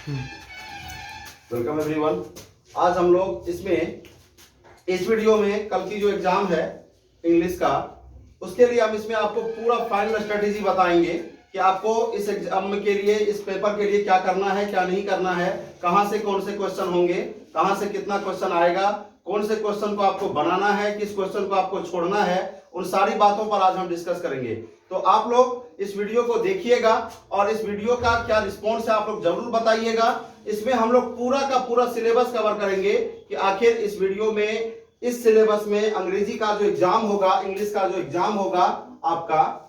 Welcome everyone. आज हम लोग इस वीडियो में कल की जो एग्जाम है इंग्लिश का, उसके लिए हम इसमें आपको पूरा फाइनल स्ट्रेटेजी बताएंगे कि आपको इस एग्जाम के लिए, इस पेपर के लिए क्या करना है, क्या नहीं करना है, कहां से कौन से क्वेश्चन होंगे, कहां से कितना क्वेश्चन आएगा, कौन से क्वेश्चन को आपको बनाना है, किस क्वेश्चन को आपको छोड़ना है, उन सारी बातों पर आज हम डिस्कस करेंगे। तो आप लोग इस वीडियो को देखिएगा और इस वीडियो का क्या रिस्पॉन्स है आप लोग जरूर बताइएगा। इसमें हम लोग पूरा का पूरा सिलेबस कवर करेंगे कि आखिर इस वीडियो में, इस सिलेबस में अंग्रेजी का जो एग्जाम होगा, इंग्लिश का जो एग्जाम होगा आपका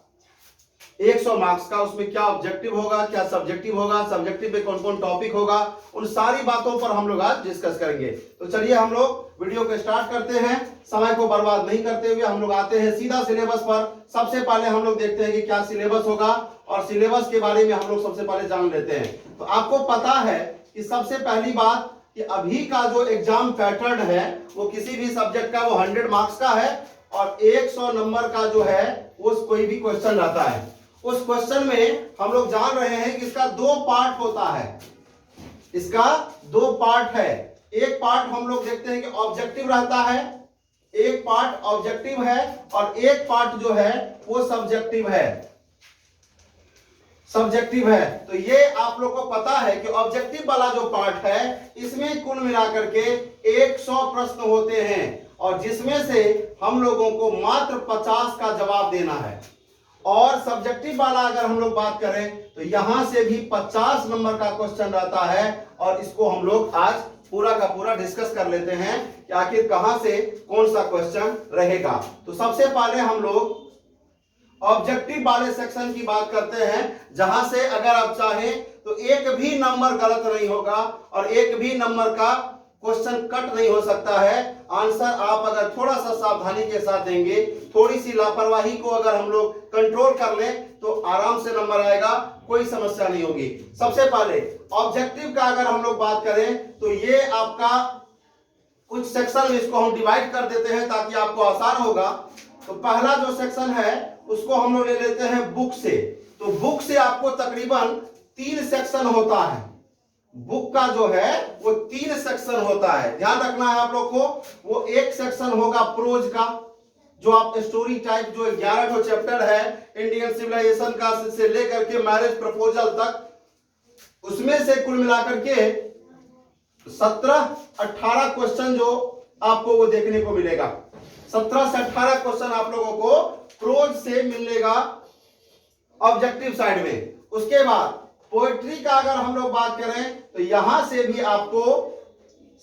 100 मार्क्स का, उसमें क्या ऑब्जेक्टिव होगा, क्या सब्जेक्टिव होगा, सब्जेक्टिव में कौन कौन टॉपिक होगा, उन सारी बातों पर हम लोग आज डिस्कस करेंगे। तो चलिए हम लोग वीडियो को स्टार्ट करते हैं। समय को बर्बाद नहीं करते हुए हम लोग आते हैं सीधा सिलेबस पर। सबसे पहले हम लोग देखते हैं कि क्या सिलेबस होगा और सिलेबस के बारे में हम लोग सबसे पहले जान लेते हैं। तो आपको पता है कि सबसे पहली बात कि अभी का जो एग्जाम पैटर्न है वो किसी भी सब्जेक्ट का वो 100 मार्क्स का है और 100 नंबर का जो है वो कोई भी क्वेश्चन रहता है। उस क्वेश्चन में हम लोग जान रहे हैं कि इसका 2 पार्ट होता है। इसका 2 पार्ट है। एक पार्ट हम लोग देखते हैं कि ऑब्जेक्टिव रहता है, एक पार्ट ऑब्जेक्टिव है और एक पार्ट जो है वो सब्जेक्टिव है। सब्जेक्टिव है तो ये आप लोग को पता है कि ऑब्जेक्टिव वाला जो पार्ट है इसमें कुल मिलाकर के 100 प्रश्न होते हैं और जिसमें से हम लोगों को मात्र 50 का जवाब देना है। और सब्जेक्टिव वाला अगर हम लोग बात करें तो यहां से भी 50 नंबर का क्वेश्चन रहता है और इसको हम लोग आज पूरा का पूरा डिस्कस कर लेते हैं कि आखिर कहां से कौन सा क्वेश्चन रहेगा। तो सबसे पहले हम लोग ऑब्जेक्टिव वाले सेक्शन की बात करते हैं, जहां से अगर आप चाहें तो एक भी नंबर गलत नहीं होगा और एक भी नंबर का क्वेश्चन कट नहीं हो सकता है। आंसर आप अगर थोड़ा सा सावधानी के साथ देंगे, थोड़ी सी लापरवाही को अगर हम लोग कंट्रोल कर लें तो आराम से नंबर आएगा, कोई समस्या नहीं होगी। सबसे पहले ऑब्जेक्टिव का अगर हम लोग बात करें तो ये आपका कुछ सेक्शन में इसको हम डिवाइड कर देते हैं ताकि आपको आसान होगा। तो पहला जो सेक्शन है उसको हम लोग ले लेते हैं बुक से। तो बुक से आपको तकरीबन 3 सेक्शन होता है। बुक का जो है वो 3 सेक्शन होता है, ध्यान रखना है आप लोग को। वो एक सेक्शन होगा प्रोज का, जो आप स्टोरी टाइप जो 11 चैप्टर है इंडियन सिविलाइजेशन का से लेकर के मैरिज प्रपोजल तक, उसमें से कुल मिलाकर के 17-18 क्वेश्चन जो आपको वो देखने को मिलेगा। 17 से 18 क्वेश्चन आप लोगों को प्रोज से मिलेगा ऑब्जेक्टिव साइड में। उसके बाद पोएट्री का अगर हम लोग बात करें तो यहां से भी आपको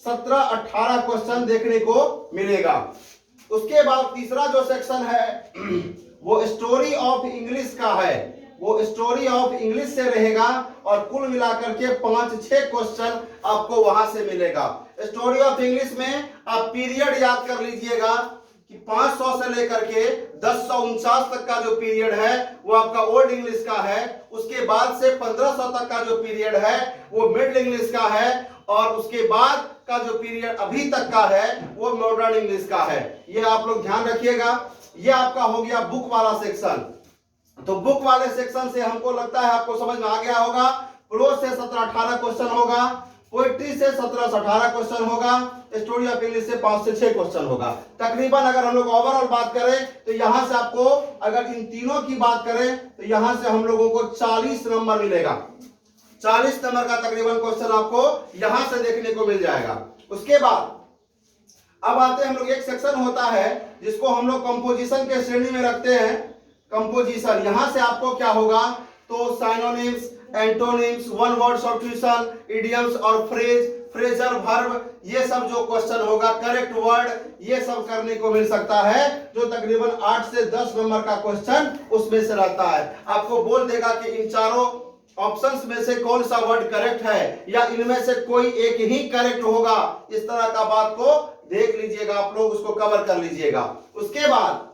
17-18 क्वेश्चन देखने को मिलेगा। उसके बाद तीसरा जो सेक्शन है वो स्टोरी ऑफ इंग्लिश का है। वो स्टोरी ऑफ इंग्लिश से रहेगा और कुल मिलाकर के 5-6 क्वेश्चन आपको वहां से मिलेगा। स्टोरी ऑफ इंग्लिश में आप पीरियड याद कर लीजिएगा कि 500 से लेकर के 1049 तक का जो पीरियड है वो आपका ओल्ड इंग्लिश का है। उसके बाद से 1500 तक का जो पीरियड है वो मिडिल इंग्लिश का है और उसके बाद का जो पीरियड अभी तक का है वो मॉडर्न इंग्लिश का है। ये आप लोग ध्यान रखिएगा। ये आपका हो गया बुक वाला सेक्शन। तो बुक वाले सेक्शन से हमको लगता है आपको समझ में आ गया होगा। प्रोज से 17-18 क्वेश्चन होगा, पोएट्री से 17 से 18 क्वेश्चन होगा, स्टोरी ऑफ इंग्लिश से 5 से 6 क्वेश्चन होगा। तकरीबन अगर हम लोग ओवरऑल बात करें तो यहां से आपको, अगर इन तीनों की बात करें तो यहां से हम लोगों को 40 नंबर मिलेगा। 40 नंबर का तकरीबन क्वेश्चन आपको यहां से देखने को मिल जाएगा। उसके बाद अब आते हैं हम लोग, एक सेक्शन होता है जिसको हम लोग कंपोजिशन के श्रेणी में रखते हैं। कंपोजिशन, यहां से आपको क्या होगा तो synonyms, antonyms, one word substitution, idioms और फ्रेज, फ्रेजर, वर्ब, ये सब जो क्वेश्चन होगा, करेक्ट वर्ड, ये सब करने को मिल सकता है, जो तकरीबन 8 से 10 नंबर का क्वेश्चन उसमें से रहता है। आपको बोल देगा कि इन चारों ऑप्शंस में से कौन सा वर्ड करेक्ट है या इनमें से कोई एक ही करेक्ट होगा। इस तरह का बात को देख लीजिएगा आप लोग, उसको कवर कर लीजिएगा। उसके बाद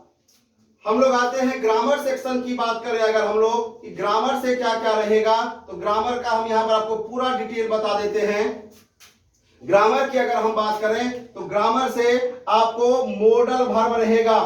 हम लोग आते हैं ग्रामर सेक्शन की बात करें। अगर हम लोग कि ग्रामर से क्या क्या रहेगा तो ग्रामर का हम यहां पर आपको पूरा डिटेल बता देते हैं। ग्रामर की अगर हम बात करें तो ग्रामर से आपको मॉडल वर्ब रहेगा।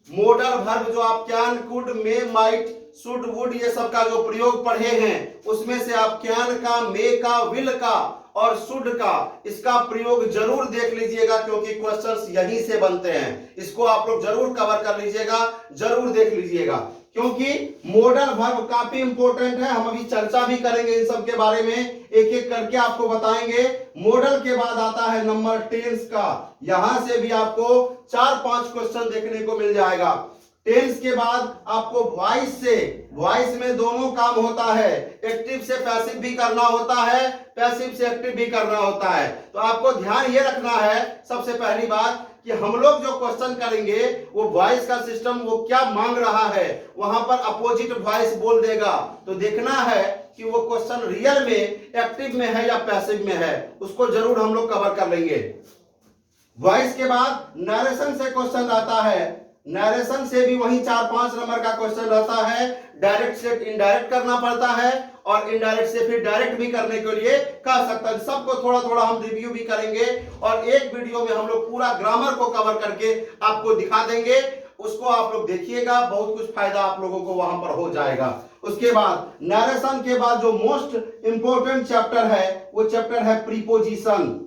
मॉडल वर्ब जो आप can, could, may, might, should would ये सब का जो प्रयोग पढ़े हैं उसमें से आप कैन का, मे का, विल का और शुड का इसका प्रयोग जरूर देख लीजिएगा, क्योंकि क्वेश्चंस यहीं से बनते हैं। इसको आप लोग जरूर कवर कर लीजिएगा, जरूर देख लीजिएगा, क्योंकि मॉडल वर्ब काफी इंपॉर्टेंट है। हम अभी चर्चा भी करेंगे इन सब के बारे में, एक एक करके आपको बताएंगे। मॉडल के बाद आता है नंबर टेंस का, यहां से भी आपको 4-5 क्वेश्चन देखने को मिल जाएगा। टेंस के बाद आपको वॉइस से, वॉइस में दोनों काम होता है, एक्टिव से पैसिव भी करना होता है, पैसिव से एक्टिव भी करना होता है। तो आपको ध्यान ये रखना है सबसे पहली बात कि हम लोग जो क्वेश्चन करेंगे वो वॉइस का सिस्टम वो क्या मांग रहा है, वहां पर अपोजिट वॉइस बोल देगा, तो देखना है कि वो क्वेश्चन रियल में एक्टिव में है या पैसिव में है, उसको जरूर हम लोग कवर कर लेंगे। वॉइस के बाद नरेशन से क्वेश्चन आता है, नरेशन से भी वही 4-5 नंबर का क्वेश्चन रहता है। डायरेक्ट से इनडायरेक्ट करना पड़ता है और इनडायरेक्ट से फिर डायरेक्ट भी करने के लिए कह सकता है। सबको थोड़ा थोड़ा हम रिव्यू भी करेंगे और एक वीडियो में हम लोग पूरा ग्रामर को कवर करके आपको दिखा देंगे, उसको आप लोग देखिएगा, बहुत कुछ फायदा आप लोगों को वहां पर हो जाएगा। उसके बाद नरेशन के बाद जो मोस्ट इंपोर्टेंट चैप्टर है वो चैप्टर है प्रीपोजिशन,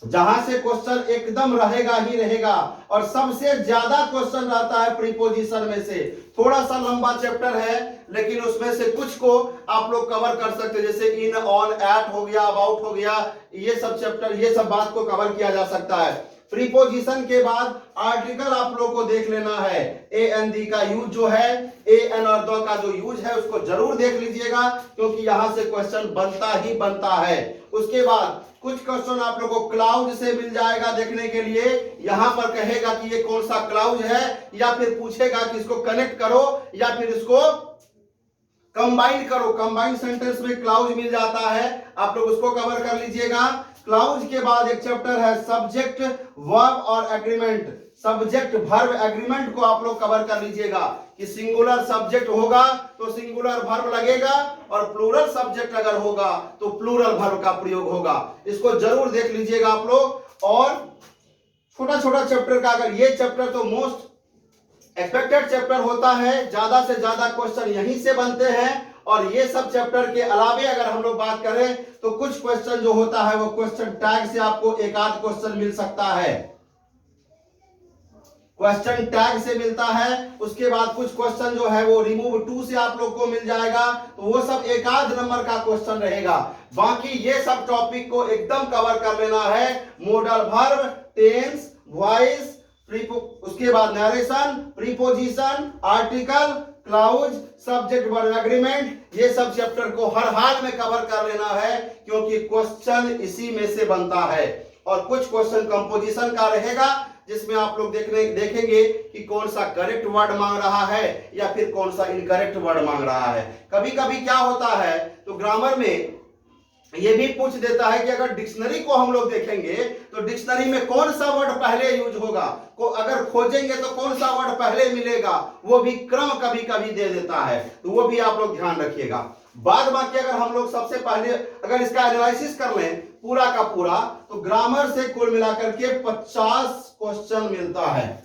जहां से क्वेश्चन एकदम रहेगा ही रहेगा और सबसे ज्यादा क्वेश्चन रहता है प्रीपोजिशन में से। थोड़ा सा लंबा चैप्टर है लेकिन उसमें से कुछ को आप लोग कवर कर सकते हैं, जैसे इन, ऑन, एट हो गया, अबाउट हो गया, ये सब चैप्टर, ये सब बात को कवर किया जा सकता है। प्रीपोजिशन के बाद आर्टिकल आप लोग को देख लेना है, ए एन दी का यूज जो है, ए एन और द का जो यूज है उसको जरूर देख लीजिएगा, क्योंकि यहां से क्वेश्चन बनता ही बनता है। उसके बाद कुछ क्वेश्चन आप लोगों को क्लाउज से मिल जाएगा देखने के लिए, यहां पर कहेगा कि ये कौन सा क्लाउज है, या फिर पूछेगा कि इसको कनेक्ट करो या फिर इसको कंबाइन करो। कंबाइन सेंटेंस में क्लाउज मिल जाता है, आप लोग उसको कवर कर लीजिएगा। क्लाउज के बाद एक चैप्टर है सब्जेक्ट, वर्ब और एग्रीमेंट। सब्जेक्ट, वर्ब, एग्रीमेंट को आप लोग कवर कर लीजिएगा कि सिंगुलर सब्जेक्ट होगा तो सिंगुलर वर्ब लगेगा और प्लूरल सब्जेक्ट अगर होगा तो प्लूरल वर्ब का प्रयोग होगा। इसको जरूर देख लीजिएगा आप लोग। और छोटा छोटा चैप्टर का, अगर ये चैप्टर तो मोस्ट एक्सपेक्टेड चैप्टर होता है, ज्यादा से ज्यादा क्वेश्चन यहीं से बनते हैं। और ये सब चैप्टर के अलावे अगर हम लोग बात करें तो कुछ क्वेश्चन जो होता है वो क्वेश्चन टैग से आपको एक आध क्वेश्चन मिल सकता है, क्वेश्चन टैग से मिलता है। उसके बाद कुछ क्वेश्चन जो है वो रिमूव टू से आप लोग को मिल जाएगा, तो वो सब एक आध नंबर का क्वेश्चन रहेगा। बाकी ये सब टॉपिक को एकदम कवर कर लेना है, मॉडल वर्ब, टेंस, वॉइस, उसके बाद narration, preposition, article, clause, subject, verb, agreement, ये सब चैप्टर को हर हाल में कवर कर लेना है, क्योंकि क्वेश्चन इसी में से बनता है। और कुछ क्वेश्चन कंपोजिशन का रहेगा जिसमें आप लोग देखेंगे कि कौन सा करेक्ट वर्ड मांग रहा है या फिर कौन सा इनकरेक्ट वर्ड मांग रहा है। कभी कभी क्या होता है तो ग्रामर में ये भी पूछ देता है कि अगर डिक्शनरी को हम लोग देखेंगे तो डिक्शनरी में कौन सा वर्ड पहले यूज होगा, को अगर खोजेंगे तो कौन सा वर्ड पहले मिलेगा, वो भी क्रम कभी कभी दे देता है, तो वो भी आप लोग ध्यान रखिएगा। बाद बाकी अगर हम लोग सबसे पहले अगर इसका एनालिसिस कर लें पूरा का पूरा, तो ग्रामर से कुल मिलाकर के 50 क्वेश्चन मिलता है।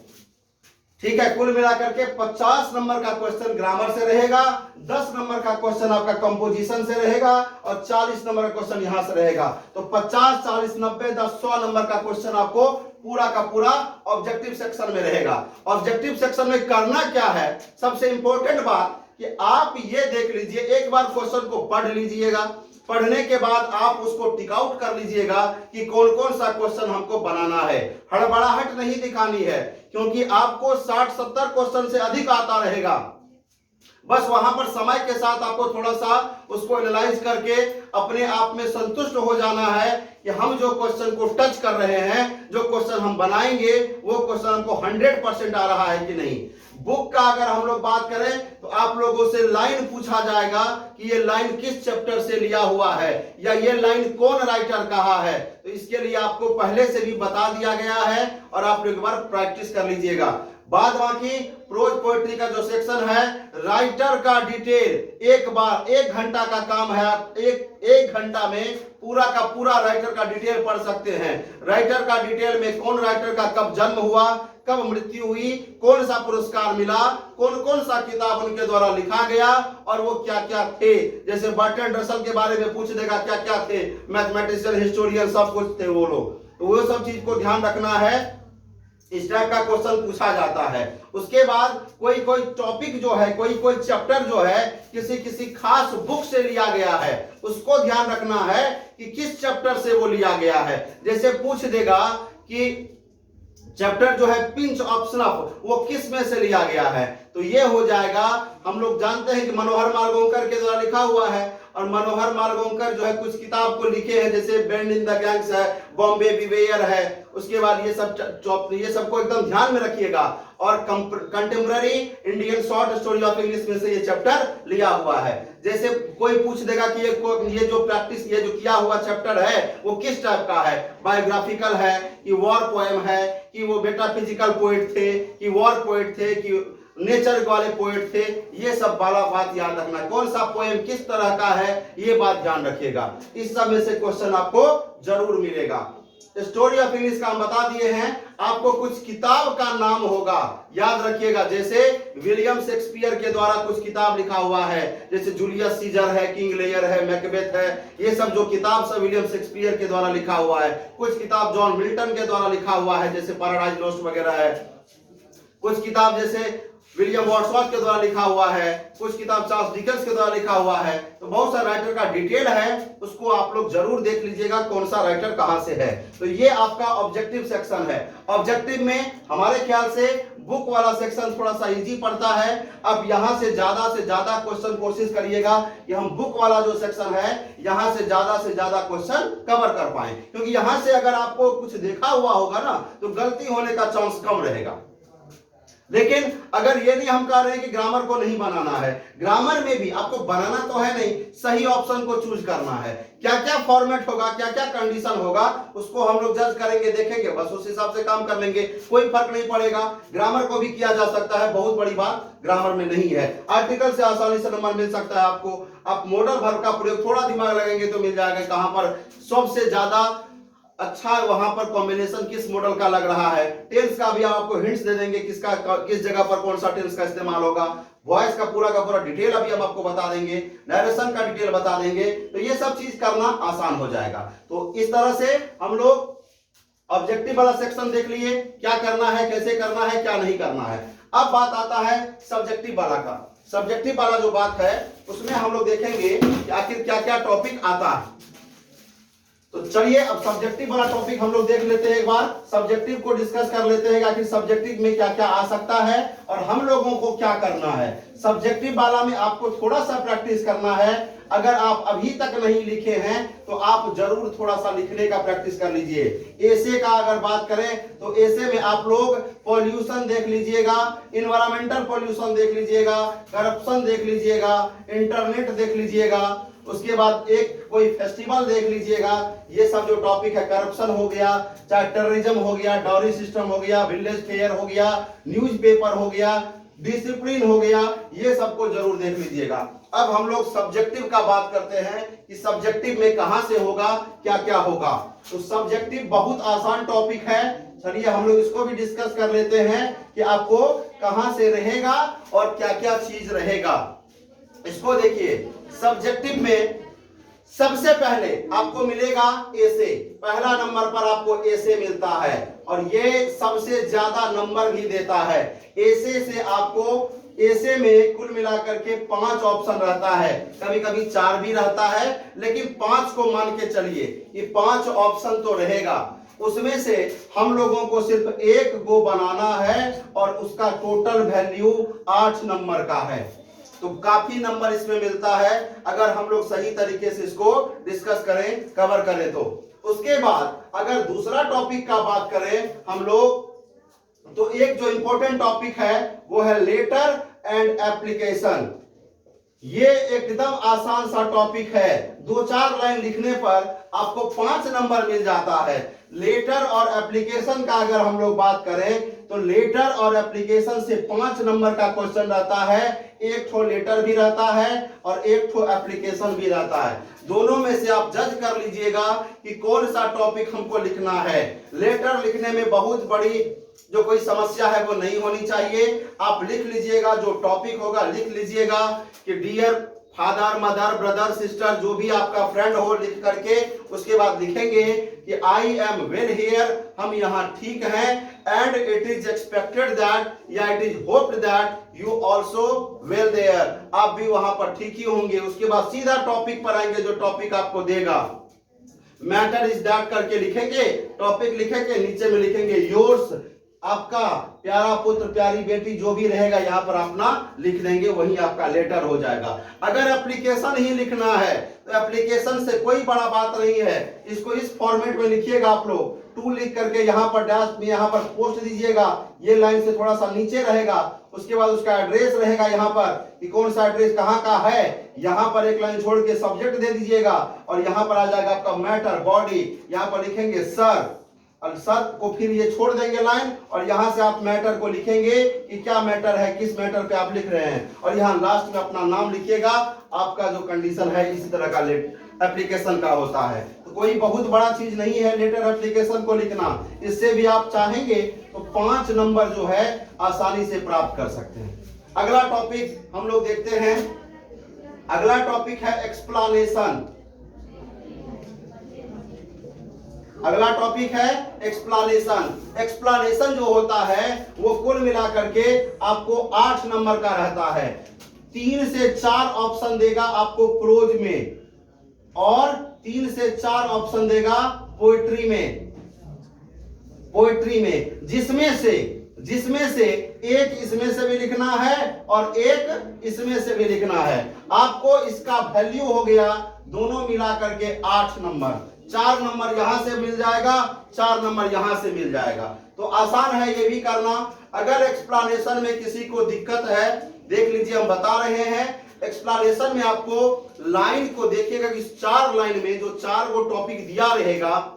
ठीक है, कुल मिलाकर के 50 नंबर का क्वेश्चन ग्रामर से रहेगा, 10 नंबर का क्वेश्चन आपका कंपोजिशन से रहेगा और 40 नंबर का क्वेश्चन यहां से रहेगा। तो 50, 40, 90, 10, 100 नंबर का क्वेश्चन आपको पूरा का पूरा ऑब्जेक्टिव सेक्शन में रहेगा। ऑब्जेक्टिव सेक्शन में करना क्या है, सबसे इंपॉर्टेंट बात कि आप ये देख लीजिए, एक बार क्वेश्चन को पढ़ लीजिएगा, पढ़ने के बाद आप उसको टिक आउट कर लीजिएगा कि कौन कौन सा क्वेश्चन हमको बनाना है। हड़बड़ाहट नहीं दिखानी है, क्योंकि आपको 60-70 क्वेश्चन से अधिक आता रहेगा। बस वहां पर समय के साथ आपको थोड़ा सा उसको एनालाइज करके अपने आप में संतुष्ट हो जाना है कि हम जो क्वेश्चन को टच कर रहे हैं, जो क्वेश्चन हम बनाएंगे, वो क्वेश्चन हमको 100% आ रहा है कि नहीं। बुक का अगर हम लोग बात करें तो आप लोगों से लाइन पूछा जाएगा कि ये लाइन किस चैप्टर से लिया हुआ है या ये लाइन कौन राइटर कहा है, तो इसके लिए आपको पहले से भी बता दिया गया है और आप एक बार प्रैक्टिस कर लीजिएगा। बाद बाकी प्रोज पोएट्री का जो सेक्शन है, राइटर का डिटेल, एक बार 1 घंटा का काम है, एक घंटा में पूरा का पूरा राइटर का डिटेल पढ़ सकते हैं। राइटर का डिटेल में कौन राइटर का कब जन्म हुआ, कब मृत्यु हुई, कौन सा पुरस्कार मिला, कौन कौन सा किताब उनके द्वारा लिखा गया और वो क्या क्या थे। जैसे बर्ट्रैंड रसल के बारे में पूछ देगा क्या क्या थे, मैथमेटिशियन, हिस्टोरियन, सब कुछ थे वो लोग, तो वो सब चीज को ध्यान रखना है। इस टाइप का क्वेश्चन पूछा जाता है। उसके बाद कोई कोई टॉपिक जो है, कोई कोई चैप्टर जो है किसी खास बुक से लिया गया है, उसको ध्यान रखना है कि किस चैप्टर से वो लिया गया है। जैसे पूछ देगा कि चैप्टर जो है पिंच ऑफ स्नफ, वो किस में से लिया गया है, तो ये हो जाएगा। हम लोग जानते हैं कि मनोहर मालगोंकर के द्वारा लिखा हुआ है, और मनोहर मालगोंकर जो है कुछ किताब को लिखे हैं, जैसे बैंड इन द गैंग्स है, बॉम्बे बिवेयर है। उसके बाद ये सबको एकदम ध्यान में रखिएगा। और contemporary Indian short story of English में से ये चैप्टर लिया हुआ है। जैसे कोई पूछ देगा कि ये जो प्रैक्टिस, ये जो किया हुआ चैप्टर है वो किस टाइप का है, बायोग्राफिकल है कि वॉर पोएम है, कि वो मेटाफिजिकल पोएट थे, कि वॉर पोएट थे, कि नेचर वाले पोएट थे, ये सब वाला बात याद रखना। कौन सा पोएम किस तरह का है, ये बात ध्यान रखिएगा। इस सब में से क्वेश्चन आपको जरूर मिलेगा। स्टोरी ऑफ इंग्लिश का हम बता दिए हैं। आपको कुछ किताब का नाम होगा, याद रखिएगा। जैसे विलियम शेक्सपियर के द्वारा कुछ किताब लिखा हुआ है, जैसे जूलियस सीजर है, किंग लेयर है, मैकबेथ है, ये सब जो किताब सब विलियम शेक्सपियर के द्वारा लिखा हुआ है। कुछ किताब जॉन मिल्टन के द्वारा लिखा हुआ है, जैसे पैराडाइज लॉस्ट वगैरह है। कुछ किताब जैसे विलियम वर्ड्सवर्थ के द्वारा लिखा हुआ है, कुछ किताब चार्ल्स डिकेंस के द्वारा लिखा हुआ है। तो बहुत सा राइटर का डिटेल है, उसको आप लोग जरूर देख लीजिएगा कौन सा राइटर कहां से है। तो ये आपका ऑब्जेक्टिव सेक्शन है। ऑब्जेक्टिव में हमारे ख्याल से बुक वाला सेक्शन थोड़ा सा इजी पड़ता है। अब यहां से ज्यादा क्वेश्चन कोशिश करिएगा कि हम बुक वाला जो सेक्शन है यहां से ज्यादा क्वेश्चन कवर कर पाए, क्योंकि यहां से अगर आपको कुछ देखा हुआ होगा ना तो गलती होने का चांस कम रहेगा। लेकिन अगर ये नहीं हम कह रहे हैं कि ग्रामर को नहीं बनाना है, ग्रामर में भी आपको बनाना तो है नहीं, सही ऑप्शन को चूज करना है। क्या क्या फॉर्मेट होगा, क्या क्या कंडीशन होगा, उसको हम लोग जज करेंगे, देखेंगे, बस उस हिसाब से काम कर लेंगे, कोई फर्क नहीं पड़ेगा। ग्रामर को भी किया जा सकता है, बहुत बड़ी बात ग्रामर में नहीं है। आर्टिकल से आसानी से नंबर मिल सकता है आपको। आप मॉडल वर्ब का प्रयोग थोड़ा दिमाग लगाएंगे तो मिल जाएगा, कहां पर सबसे ज्यादा अच्छा वहां पर कॉम्बिनेशन किस मॉडल का लग रहा है। टेंस का भी आपको हिंट्स दे देंगे, किस जगह पर कौन सा टेंस का इस्तेमाल होगा। वॉइस का पूरा डिटेल अभी हम आपको बता देंगे, नरेशन का डिटेल बता देंगे, तो ये सब चीज करना आसान हो जाएगा। तो इस तरह से हम लोग ऑब्जेक्टिव वाला सेक्शन देख लिए, क्या करना है, कैसे करना है, क्या नहीं करना है। अब बात आता है सब्जेक्टिव वाला का। सब्जेक्टिव वाला जो बात है उसमें हम लोग देखेंगे कि आखिर क्या क्या टॉपिक आता है। तो चलिए अब सब्जेक्टिव वाला टॉपिक हम लोग देख लेते हैं, एक बार सब्जेक्टिव को डिस्कस कर लेते हैं कि आखिर सब्जेक्टिव में क्या क्या आ सकता है और हम लोगों को क्या करना है। सब्जेक्टिव वाला में आपको थोड़ा सा प्रैक्टिस करना है। अगर आप अभी तक नहीं लिखे हैं तो आप जरूर थोड़ा सा लिखने का प्रैक्टिस कर लीजिए। एसे का अगर बात करें तो एसे में आप लोग पॉल्यूशन देख लीजिएगा, इन्वायरमेंटल पॉल्यूशन देख लीजिएगा, करप्शन देख लीजिएगा, इंटरनेट देख लीजिएगा, उसके बाद एक कोई फेस्टिवल देख लीजिएगा। ये सब जो टॉपिक है, करप्शन हो गया, चाहे टेररिज्म हो गया, डाउरी सिस्टम हो गया, विलेज फेयर हो गया, न्यूज़पेपर हो गया, डिसिप्लिन हो गया, ये सबको जरूर देख लीजिएगा। अब हम लोग सब्जेक्टिव का बात करते हैं कि सब्जेक्टिव में कहां से होगा, क्या क्या होगा। तो सब्जेक्टिव बहुत आसान टॉपिक है, चलिए हम लोग इसको भी डिस्कस कर लेते हैं कि आपको कहां से रहेगा और क्या क्या चीज रहेगा। इसको देखिए, सब्जेक्टिव में सबसे पहले आपको मिलेगा एसे। पहला नंबर पर आपको एसे मिलता है और ये सबसे ज्यादा नंबर भी देता है। एसे से आपको, एसे में कुल मिलाकर के 5 ऑप्शन रहता है, कभी कभी 4 भी रहता है, लेकिन 5 को मान के चलिए कि 5 ऑप्शन तो रहेगा। उसमें से हम लोगों को सिर्फ एक को बनाना है और उसका टोटल वैल्यू 8 नंबर का है। तो काफी नंबर इसमें मिलता है अगर हम लोग सही तरीके से इसको डिस्कस करें, कवर करें तो। उसके बाद अगर दूसरा टॉपिक का बात करें हम लोग, तो एक जो इंपॉर्टेंट टॉपिक है वो है लेटर एंड एप्लीकेशन। ये एकदम आसान सा टॉपिक है, दो चार लाइन लिखने पर आपको 5 नंबर मिल जाता है। लेटर और एप्लीकेशन का अगर हम लोग बात करें तो लेटर और एप्लीकेशन से 5 नंबर का क्वेश्चन रहता है। एक ठो लेटर भी रहता है और एक ठो एप्लीकेशन भी रहता है। दोनों में से आप जज कर लीजिएगा कि कौन सा टॉपिक हमको लिखना है। लेटर लिखने में बहुत बड़ी जो कोई समस्या है वो नहीं होनी चाहिए। आप लिख लीजिएगा, जो टॉपिक होगा लिख लीजिएगा कि dear father, mother, brother, sister, जो भी आपका फ्रेंड हो, लिख करके उसके बाद लिखेंगे कि आई एम वेल हियर, हम यहाँ ठीक हैं, and it is expected that या it is hoped that you also well there, आप भी वहां पर ठीक ही होंगे। उसके बाद सीधा टॉपिक पर आएंगे, जो टॉपिक आपको देगा। मैटर इज दैट करके लिखेंगे, टॉपिक लिखेंगे, नीचे में लिखेंगे योर्स, आपका प्यारा पुत्र, प्यारी बेटी, जो भी रहेगा यहाँ पर अपना लिख देंगे, वही आपका लेटर हो जाएगा। अगर एप्लीकेशन ही लिखना है तो एप्लीकेशन से कोई बड़ा बात नहीं है। इसको इस फॉर्मेट में लिखिएगा आप लोग, टू लिख करके यहाँ पर डैश में यहाँ पर पोस्ट दीजिएगा, ये लाइन से थोड़ा सा नीचे रहेगा। उसके बाद उसका एड्रेस रहेगा यहाँ पर कि कौन सा एड्रेस कहाँ का है, यहाँ पर एक लाइन छोड़ के सब्जेक्ट दे दीजिएगा और यहाँ पर आ जाएगा आपका मैटर, बॉडी, यहाँ पर लिखेंगे सर, और सर को फिर ये छोड़ देंगे लाइन और यहां से आप मैटर को लिखेंगे कि क्या मैटर है, किस मैटर पे आप लिख रहे हैं, और यहाँ लास्ट में अपना नाम लिखिएगा। आपका जो कंडीशन है इसी तरह का एप्लीकेशन का होता है। तो कोई बहुत बड़ा चीज नहीं है लेटर एप्लीकेशन को लिखना। इससे भी आप चाहेंगे तो 5 नंबर जो है आसानी से प्राप्त कर सकते हैं। अगला टॉपिक हम लोग देखते हैं। अगला टॉपिक है एक्सप्लेनेशन। अगला टॉपिक है एक्सप्लेनेशन। एक्सप्लेनेशन जो होता है वो कुल मिलाकर के आपको 8 नंबर का रहता है। 3 से 4 ऑप्शन देगा आपको प्रोज में और 3 से 4 ऑप्शन देगा पोएट्री में। जिसमें से एक इसमें से भी लिखना है और एक इसमें से भी लिखना है। आपको इसका वैल्यू हो गया दोनों मिलाकर के 8 नंबर। 4 नंबर यहां से मिल जाएगा, 4 नंबर यहां से मिल जाएगा। तो आसान है ये भी करना। अगर एक्सप्लेनेशन में किसी को दिक्कत है, देख लीजिए हम बता रहे हैं। एक्सप्लेनेशन में आपको लाइन को देखिएगा कि 4 लाइन में जो 4 वो टॉपिक दिया रहेगा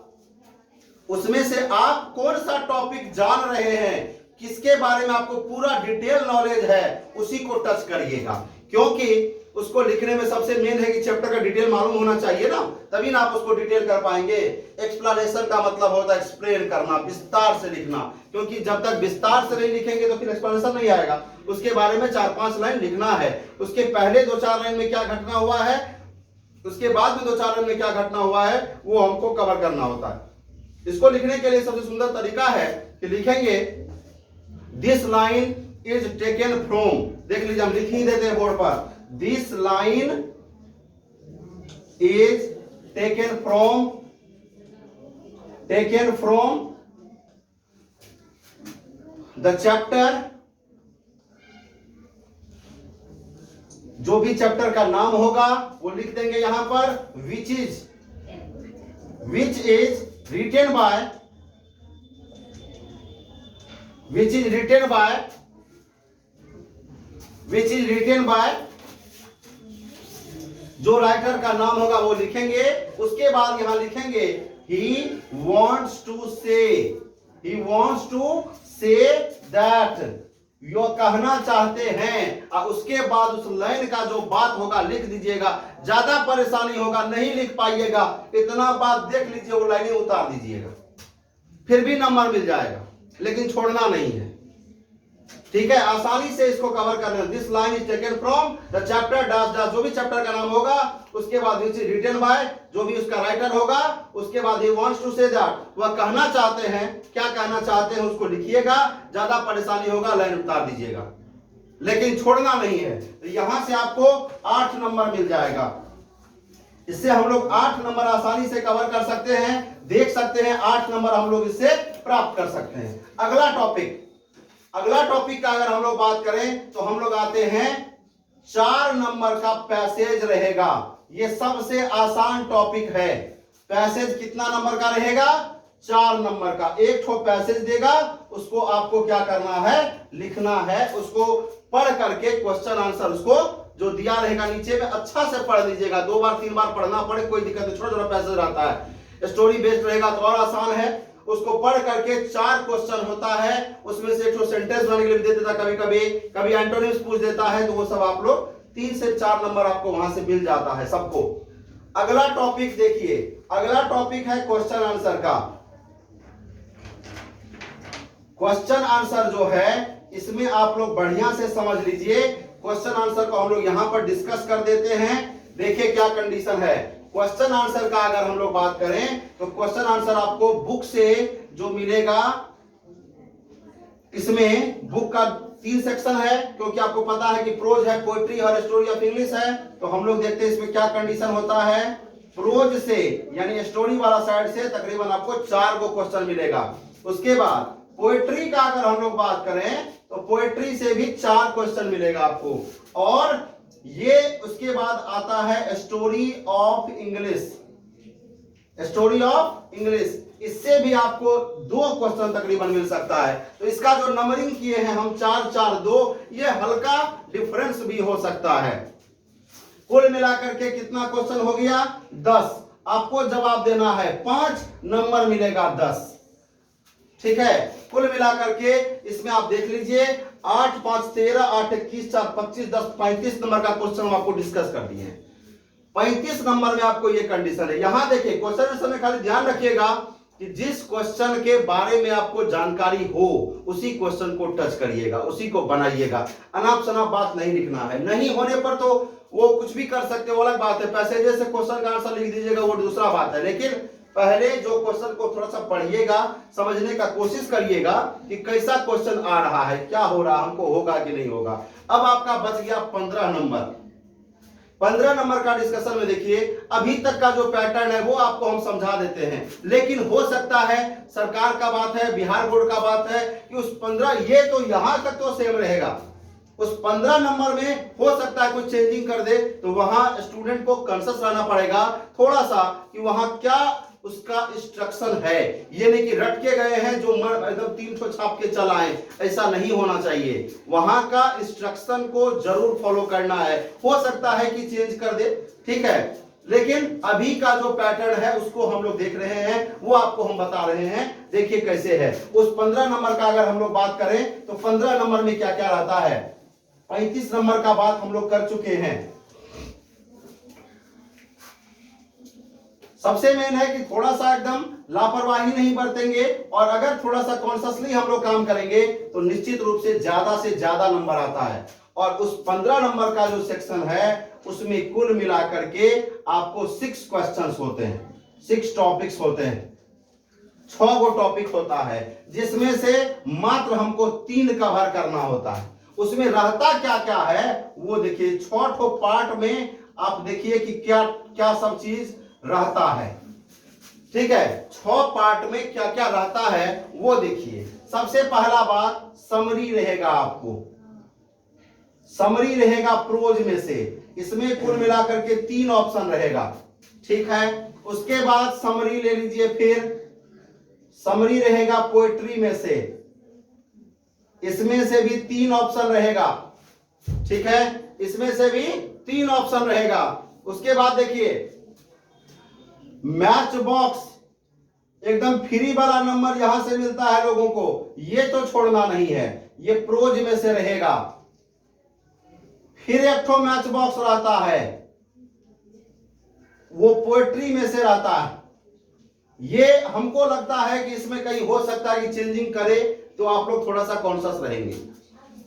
उसमें से आप कौन सा टॉपिक जान रहे हैं, किसके बारे में आपको पूरा डिटेल नॉलेज है, उसी को टच करिएगा। क्योंकि उसको लिखने में सबसे मेन है कि चैप्टर का डिटेल मालूम होना चाहिए ना, तभी ना आप उसको डिटेल कर पाएंगे। एक्सप्लेनेशन का मतलब होता है एक्सप्लेन करना, विस्तार से लिखना। क्योंकि जब तक विस्तार से नहीं लिखेंगे तो फिर एक्सप्लेनेशन नहीं आएगा। उसके बारे में 4-5 लाइन लिखना है। उसके पहले 2-4 लाइन में क्या घटना हुआ है, उसके बाद में 2-4 लाइन में क्या घटना हुआ है, वो हमको कवर करना होता है। इसको लिखने के लिए सबसे सुंदर तरीका है कि लिखेंगे this line is taken from, देख लीजिए हम लिख ही देते हैं बोर्ड पर, this line is taken from the chapter, जो भी चैप्टर का नाम होगा वो लिख देंगे यहां पर, विच इज written by जो राइटर का नाम होगा वो लिखेंगे। उसके बाद यहां लिखेंगे he wants to say that, यो कहना चाहते हैं। और उसके बाद उस लाइन का जो बात होगा लिख दीजिएगा। ज्यादा परेशानी होगा, नहीं लिख पाइएगा, इतना बात देख लीजिए, वो लाइनें उतार दीजिएगा, फिर भी नंबर मिल जाएगा, लेकिन छोड़ना नहीं है। ठीक है, आसानी से इसको कवर कर लेना। This line is taken from the chapter dash dash, जो भी चैप्टर का नाम होगा, उसके बाद रिटन बाय, जो भी उसका राइटर होगा, उसके बाद he wants to say that, वह कहना चाहते हैं, क्या कहना चाहते हैं उसको लिखिएगा। ज्यादा परेशानी होगा लाइन उतार दीजिएगा, लेकिन छोड़ना नहीं है। तो यहां से आपको 8 नंबर मिल जाएगा। इससे हम लोग 8 नंबर आसानी से कवर कर सकते हैं, देख सकते हैं, 8 नंबर हम लोग इससे प्राप्त कर सकते हैं। अगला टॉपिक का अगर हम लोग बात करें तो हम लोग आते हैं 4 नंबर का पैसेज रहेगा। ये सबसे आसान टॉपिक है। पैसेज कितना नंबर का रहेगा? 4 नंबर का। एक ठो पैसेज देगा, उसको आपको क्या करना है, लिखना है। उसको पढ़ करके क्वेश्चन आंसर उसको जो दिया रहेगा नीचे में अच्छा से पढ़ लीजिएगा, 2 बार 3 बार पढ़ना पड़े कोई दिक्कत नहीं, छोटा छोटा पैसेज रहता है। स्टोरी बेस्ड रहेगा तो और आसान है। उसको पढ़ करके 4 क्वेश्चन होता है, उसमें से एक तो सेंटेंस बनाने के लिए भी दे देता, कभी एंटोनिम्स पूछ देता है, तो वो सब आप लोग 3 से 4 नंबर आपको वहां से मिल जाता है सबको। अगला टॉपिक देखिए, अगला टॉपिक है क्वेश्चन आंसर का। क्वेश्चन आंसर जो है इसमें आप लोग बढ़िया से समझ लीजिए। क्वेश्चन आंसर को हम लोग यहां पर डिस्कस कर देते हैं। देखिए क्या कंडीशन है क्वेश्चन आंसर का। अगर हम लोग बात करें तो क्वेश्चन आंसर आपको बुक से जो मिलेगा, इसमें बुक का 3 सेक्शन है, क्योंकि आपको पता है कि प्रोज है, पोएट्री और स्टोरी ऑफ इंग्लिश है। तो हम लोग देखते हैं इसमें क्या कंडीशन होता है। प्रोज से यानी स्टोरी वाला साइड से तकरीबन आपको 4 गो क्वेश्चन मिलेगा। उसके बाद पोएट्री का अगर हम लोग बात करें तो पोएट्री से भी 4 क्वेश्चन मिलेगा आपको। और ये उसके बाद आता है story of English, story of English, इससे भी आपको 2 क्वेश्चन तकरीबन मिल सकता है। तो इसका जो नंबरिंग किए हैं हम 4 4 2, ये हल्का डिफरेंस भी हो सकता है। कुल मिलाकर के कितना क्वेश्चन हो गया 10। आपको जवाब देना है 5 नंबर मिलेगा 10। ठीक है, कुल मिलाकर के इसमें आप देख लीजिए 8 5 13 8 21 4 25 10 35 नंबर का क्वेश्चन हम आपको डिस्कस कर दिए हैं। 35 नंबर में आपको ये कंडीशन है। यहां देखिए क्वेश्चन आंसर में खाली ध्यान रखिएगा कि जिस क्वेश्चन के बारे में आपको जानकारी हो उसी क्वेश्चन को टच करिएगा, उसी को बनाइएगा। अनाप शनाप बात नहीं लिखना है। नहीं होने पर तो वो कुछ भी कर सकते हो, अलग बात है। पैसेज से क्वेश्चन का आंसर लिख दीजिएगा, वो दूसरा बात है। लेकिन पहले जो क्वेश्चन को थोड़ा सा पढ़िएगा, समझने का कोशिश करिएगा कि कैसा क्वेश्चन आ रहा है, क्या हो रहा, हमको होगा कि नहीं होगा। अब आपका बच गया 15 नंबर। 15 नंबर का डिस्कशन में देखिए अभी तक का जो पैटर्न है वो आपको हम समझा देते हैं। लेकिन हो सकता है सरकार का बात है, बिहार बोर्ड का बात है कि उस 15 ये तो यहां तक तो सेम रहेगा, उस 15 नंबर में हो सकता है कुछ चेंजिंग कर दे। तो वहां स्टूडेंट को कॉन्शियस रहना पड़ेगा थोड़ा सा कि वहां क्या उसका इंस्ट्रक्शन है। ये नहीं कि रट के गए हैं जो एकदम 3 ठो छाप के चल आए, ऐसा नहीं होना चाहिए। वहां का इंस्ट्रक्शन को जरूर फॉलो करना है। हो सकता है कि चेंज कर दे, ठीक है, लेकिन अभी का जो पैटर्न है उसको हम लोग देख रहे हैं, वो आपको हम बता रहे हैं। देखिए कैसे है। उस 15 नंबर का अगर हम लोग बात करें तो 15 नंबर में क्या क्या रहता है। 35 नंबर का बात हम लोग कर चुके हैं। सबसे मेन है कि थोड़ा सा एकदम लापरवाही नहीं बरतेंगे, और अगर थोड़ा सा कॉन्शियसली हम लोग काम करेंगे तो निश्चित रूप से ज्यादा नंबर आता है। और उस 15 नंबर का जो सेक्शन है उसमें कुल मिलाकर के आपको 6 क्वेश्चंस होते हैं, 6 टॉपिक्स होते हैं, 6 गो टॉपिक होता है, जिसमें से मात्र हमको 3 कवर करना होता है। उसमें रहता क्या क्या है वो देखिए। 6 ठो पार्ट में आप देखिए कि क्या क्या सब चीज रहता है, ठीक है। 6 पार्ट में क्या क्या रहता है वो देखिए। सबसे पहला बात समरी रहेगा, आपको समरी रहेगा प्रोज में से। इसमें कुल मिलाकर के 3 ऑप्शन रहेगा, ठीक है। उसके बाद समरी ले लीजिए, फिर समरी रहेगा पोएट्री में से, इसमें से भी 3 ऑप्शन रहेगा, ठीक है, इसमें से भी 3 ऑप्शन रहेगा। उसके बाद देखिए मैच बॉक्स, एकदम फ्री वाला नंबर यहां से मिलता है लोगों को, ये तो छोड़ना नहीं है, ये प्रोज में से रहेगा। फिर एक ठो मैच बॉक्स रहता है, वो पोएट्री में से रहता है। ये हमको लगता है कि इसमें कहीं हो सकता है कि चेंजिंग करे, तो आप लोग थोड़ा सा कॉन्शियस रहेंगे।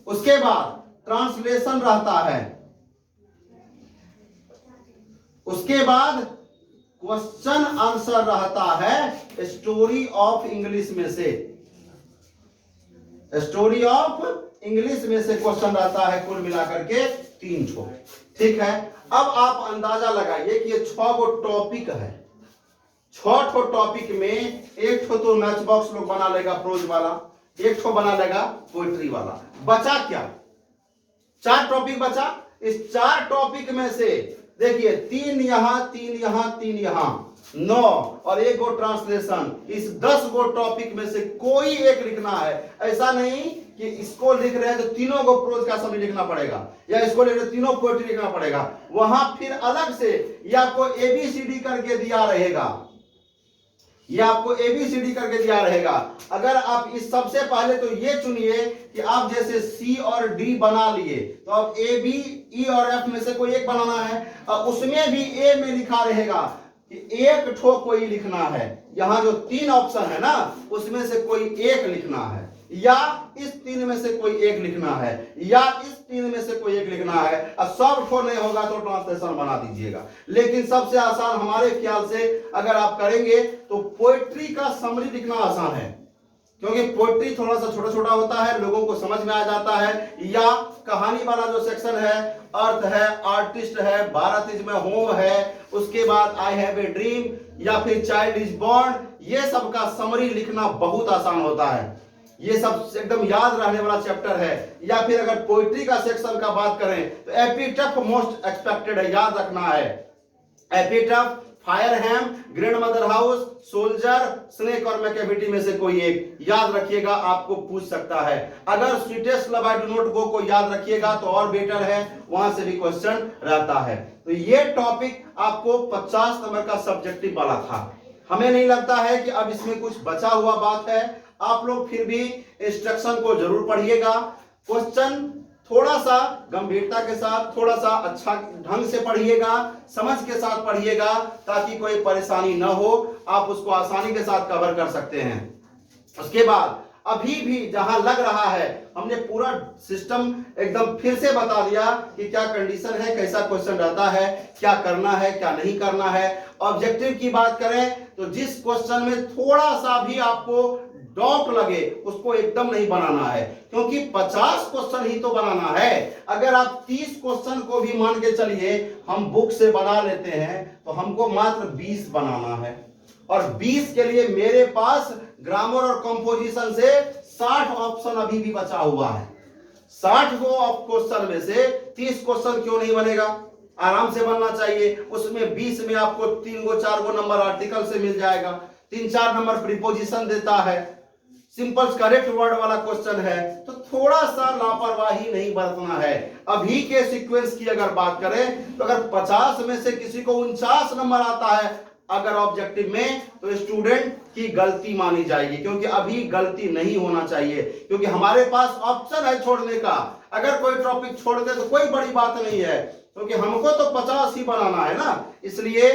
उसके बाद ट्रांसलेशन रहता है। उसके बाद क्वेश्चन आंसर रहता है स्टोरी ऑफ इंग्लिश में से, स्टोरी ऑफ इंग्लिश में से क्वेश्चन रहता है, कुल मिलाकर के 3 ठो, ठीक है। अब आप अंदाजा लगाइए कि ये 6 गो टॉपिक है। 6 ठो टॉपिक में एक ठो तो मैच बॉक्स लोग बना लेगा प्रोज वाला, एक ठो बना लेगा पोएट्री वाला। बचा क्या, 4 टॉपिक बचा। इस 4 टॉपिक में से देखिए 3 यहां, 3 यहां, 3 यहां, 9 और 1 गो ट्रांसलेशन। इस 10 गो टॉपिक में से कोई एक लिखना है। ऐसा नहीं कि इसको लिख रहे हैं तो तीनों को प्रोज का समरी लिखना पड़ेगा, या इसको लिख रहे हैं तीनों पोएट्री लिखना पड़ेगा, वहां फिर अलग से ये आपको ABCD करके दिया रहेगा, ये आपको ABCD करके दिया रहेगा। अगर आप इस सबसे पहले तो ये चुनिए कि आप जैसे C और D बना लिए, तो अब A, B, E और F में से कोई एक बनाना है, और उसमें भी A में लिखा रहेगा कि एक ठो कोई लिखना है। यहां जो 3 ऑप्शन है ना, उसमें से कोई एक लिखना है, या इस 3 में से कोई एक लिखना है, या इस 3 में से कोई एक लिखना है। अब सब ठो नहीं होगा तो ट्रांसलेशन बना दीजिएगा, लेकिन सबसे आसान हमारे ख्याल से अगर आप करेंगे तो पोएट्री का समरी लिखना आसान है, क्योंकि पोएट्री थोड़ा सा छोटा छोटा होता है, लोगों को समझ में आ जाता है। या कहानी वाला जो सेक्शन है, अर्थ है, आर्टिस्ट है, भारत इज माय होम है, उसके बाद आई हैव ए ड्रीम, या फिर चाइल्ड इज बॉर्न, ये सब का समरी लिखना बहुत आसान होता है, ये सब एकदम याद रहने वाला चैप्टर है। या फिर अगर पोएट्री का सेक्शन का बात करें तो एपिटफ मोस्ट एक्सपेक्टेड है, याद रखना है। एपिटफ, फायरहैम, grand mother house, soldier, snake और मैकेविटी में से कोई एक याद रखिएगा, आपको पूछ सकता है। अगर sweetest love I do not go को याद रखिएगा तो और बेटर है, वहां से भी क्वेश्चन रहता है। तो ये टॉपिक आपको 50 नंबर का सब्जेक्टिव वाला था। हमें नहीं लगता है कि अब इसमें कुछ बचा हुआ बात है। आप लोग फिर भी इंस्ट्रक्शन को जरूर पढ़िएगा, क्वेश्चन थोड़ा सा गंभीरता के साथ, थोड़ा सा अच्छा ढंग से पढ़िएगा, समझ के साथ पढ़िएगा, ताकि कोई परेशानी न हो, आप उसको आसानी के साथ कवर कर सकते हैं। उसके बाद अभी भी जहां लग रहा है, हमने पूरा सिस्टम एकदम फिर से बता दिया कि क्या कंडीशन है, कैसा क्वेश्चन रहता है, क्या करना है, क्या नहीं करना है। ऑब्जेक्टिव की बात करें तो जिस क्वेश्चन में थोड़ा सा भी आपको डाउट लगे उसको एकदम नहीं बनाना है, क्योंकि 50 क्वेश्चन ही तो बनाना है। अगर आप 30 क्वेश्चन को भी मान के चलिए हम बुक से बना लेते हैं तो हमको मात्र 20 बनाना है, और 20 के लिए मेरे पास ग्रामर और कंपोजिशन से 60 ऑप्शन अभी भी बचा हुआ है। 60 को क्वेश्चन में से 30 क्वेश्चन क्यों नहीं बनेगा, आराम से बनना चाहिए। उसमें 20 में आपको 3 गो 4 गो नंबर आर्टिकल से मिल जाएगा, 3-4 नंबर प्रीपोजिशन देता है, सिंपल करेक्ट वर्ड वाला क्वेश्चन है। तो थोड़ा सा लापरवाही नहीं बरतना है। अभी के सीक्वेंस की अगर बात करें तो अगर 50 में से किसी को 49 नंबर आता है अगर ऑब्जेक्टिव में, तो स्टूडेंट की गलती मानी जाएगी, क्योंकि अभी गलती नहीं होना चाहिए, क्योंकि हमारे पास ऑप्शन है छोड़ने का। अगर कोई टॉपिक छोड़ दे तो कोई बड़ी बात नहीं है, क्योंकि हमको तो 50 ही बनाना है ना। इसलिए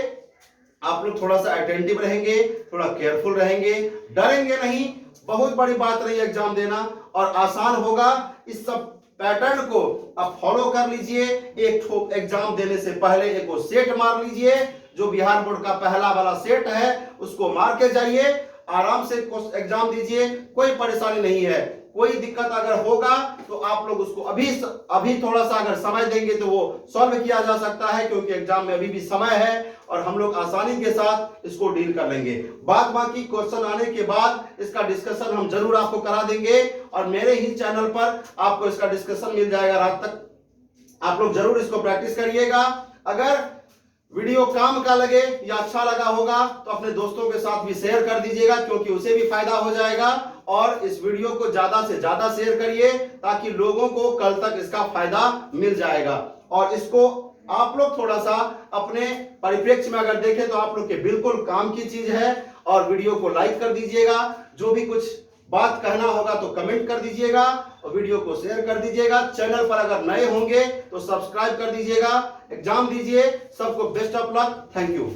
आप लोग थोड़ा सा अटेंटिव रहेंगे, थोड़ा केयरफुल रहेंगे, डरेंगे नहीं। बहुत बड़ी बात नहीं एग्जाम देना, और आसान होगा। इस सब पैटर्न को आप फॉलो कर लीजिए। एक एग्जाम देने से पहले एक सेट मार लीजिए, जो बिहार बोर्ड का पहला वाला सेट है उसको मार के जाइए, आराम से एग्जाम दीजिए, कोई परेशानी नहीं है। कोई दिक्कत अगर होगा तो आप लोग उसको अभी थोड़ा सा अगर समय देंगे तो वो सॉल्व किया जा सकता है, क्योंकि एग्जाम में अभी भी समय है और हम लोग आसानी के साथ इसको डील कर लेंगे। बाकी क्वेश्चन आने के बाद इसका डिस्कशन हम जरूर आपको करा देंगे, और मेरे ही चैनल पर आपको इसका डिस्कशन मिल जाएगा रात तक। आप लोग जरूर इसको प्रैक्टिस करिएगा। अगर वीडियो काम का लगे या अच्छा लगा होगा तो अपने दोस्तों के साथ भी शेयर कर दीजिएगा, क्योंकि उसे भी फायदा हो जाएगा। और इस वीडियो को ज्यादा से ज्यादा शेयर करिए, ताकि लोगों को कल तक इसका फायदा मिल जाएगा। और इसको आप लोग थोड़ा सा अपने परिप्रेक्ष्य में अगर देखें तो आप लोग के बिल्कुल काम की चीज है। और वीडियो को लाइक कर दीजिएगा, जो भी कुछ बात कहना होगा तो कमेंट कर दीजिएगा, और वीडियो को शेयर कर दीजिएगा। चैनल पर अगर नए होंगे तो सब्सक्राइब कर दीजिएगा। एग्जाम दीजिए, सबको best of luck. Thank you.